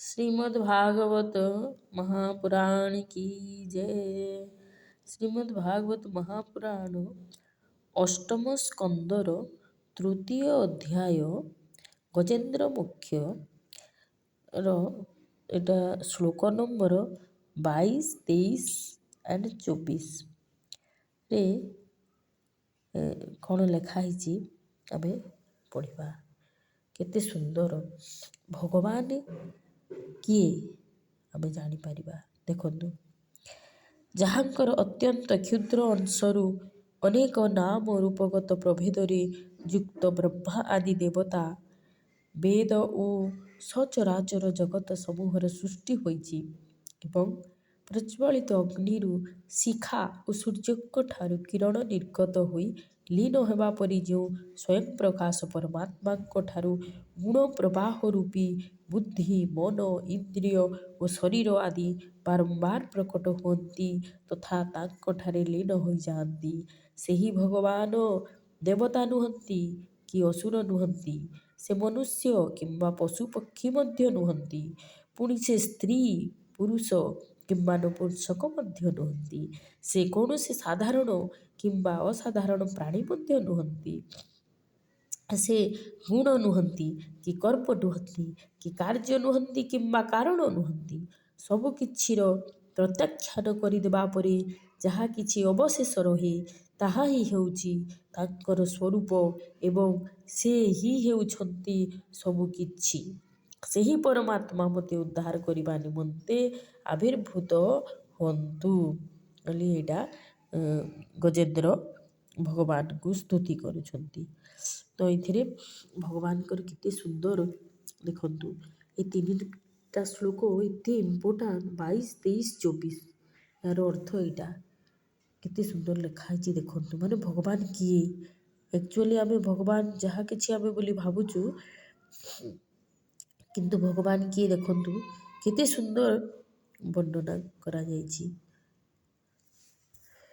श्रीमद् भागवत महापुराण की जय। ଶ୍ରୀମଦ୍ ଭାଗବତ ମହାପୁରାଣ ଅଷ୍ଟମ ସ୍କନ୍ଧର ତୃତୀୟ ଅଧ୍ୟାୟ ଗଜେନ୍ଦ୍ର ମୁଖ୍ୟର ଏଇଟା ଶ୍ଲୋକ ନମ୍ବର 22, 23 and 24ରେ କ'ଣ ଲେଖା ହେଇଛି ଆମେ ପଢ଼ିବା। କେତେ ସୁନ୍ଦର ଭଗବାନ କିଏ ଆମେ ଜାଣିପାରିବା। ଦେଖନ୍ତୁ, ଯାହାଙ୍କର ଅତ୍ୟନ୍ତ କ୍ଷୁଦ୍ର ଅଂଶରୁ ଅନେକ ନାମ ରୂପଗତ ପ୍ରଭେଦରେ ଯୁକ୍ତ ବ୍ରହ୍ମା ଆଦି ଦେବତା, ବେଦ ଓ ସଚରାଚର ଜଗତ ସମୂହର ସୃଷ୍ଟି ହୋଇଛି ଏବଂ ପ୍ରଜ୍ୱଳିତ ଅଗ୍ନିରୁ ଶିଖା ଓ ସୂର୍ଯ୍ୟଙ୍କ ଠାରୁ କିରଣ ନିର୍ଗତ ହୋଇ ଲୀନ ହେବା ପରି ଯେଉଁ ସ୍ୱୟଂ ପ୍ରକାଶ ପରମାତ୍ମାଙ୍କ ଠାରୁ ଗୁଣ ପ୍ରବାହ ରୂପୀ ବୁଦ୍ଧି, ମନ, ଇନ୍ଦ୍ରିୟ ଓ ଶରୀର ଆଦି ବାରମ୍ବାର ପ୍ରକଟ ହୁଅନ୍ତି ତଥା ତାଙ୍କଠାରେ ଲୀନ ହୋଇଯାଆନ୍ତି, ସେହି ଭଗବାନ ଦେବତା ନୁହନ୍ତି କି ଅସୁର ନୁହନ୍ତି, ସେ ମନୁଷ୍ୟ କିମ୍ବା ପଶୁପକ୍ଷୀ ମଧ୍ୟ ନୁହନ୍ତି, ପୁଣି ସେ ସ୍ତ୍ରୀ ପୁରୁଷ କିମ୍ବା ନପୁଂସକ ମଧ୍ୟ ନୁହନ୍ତି, ସେ କୌଣସି ସାଧାରଣ କିମ୍ବା ଅସାଧାରଣ ପ୍ରାଣୀ ମଧ୍ୟ ନୁହନ୍ତି, ସେ ଗୁଣ ନୁହନ୍ତି କି କର୍ମ ନୁହନ୍ତି କି କାର୍ଯ୍ୟ ନୁହନ୍ତି କିମ୍ବା କାରଣ ନୁହନ୍ତି, ସବୁ କିଛିର ପ୍ରତ୍ୟାଖ୍ୟାନ କରିଦେବା ପରେ ଯାହା କିଛି ଅବଶେଷ ରହେ ତାହା ହିଁ ହେଉଛି ତାଙ୍କର ସ୍ୱରୂପ ଏବଂ ସେ ହିଁ ହେଉଛନ୍ତି ସବୁ କିଛି। ସେହି ପରମାତ୍ମା ମୋତେ ଉଦ୍ଧାର କରିବା ନିମନ୍ତେ ଆବିର୍ଭୂତ ହୁଅନ୍ତୁ ବୋଲି ଏଇଟା ଗଜେନ୍ଦ୍ର ଭଗବାନଙ୍କୁ ସ୍ତୁତି କରୁଛନ୍ତି। ତ ଏଥିରେ ଭଗବାନଙ୍କର କେତେ ସୁନ୍ଦର ଦେଖନ୍ତୁ, ଏ ତିନିଟା ଶ୍ଲୋକ ଏତେ ଇମ୍ପୋର୍ଟାଣ୍ଟ 22, 23, 24 ଏହାର ଅର୍ଥ ଏଇଟା କେତେ ସୁନ୍ଦର ଲେଖା ହେଇଛି। ଦେଖନ୍ତୁ, ମାନେ ଭଗବାନ କିଏ? ଆକ୍ଚୁଆଲି ଆମେ ଭଗବାନ ଯାହା କିଛି ଆମେ ବୋଲି ଭାବୁଛୁ, କିନ୍ତୁ ଭଗବାନ କିଏ ଦେଖନ୍ତୁ କେତେ ସୁନ୍ଦର ବର୍ଣ୍ଣନା କରାଯାଇଛି।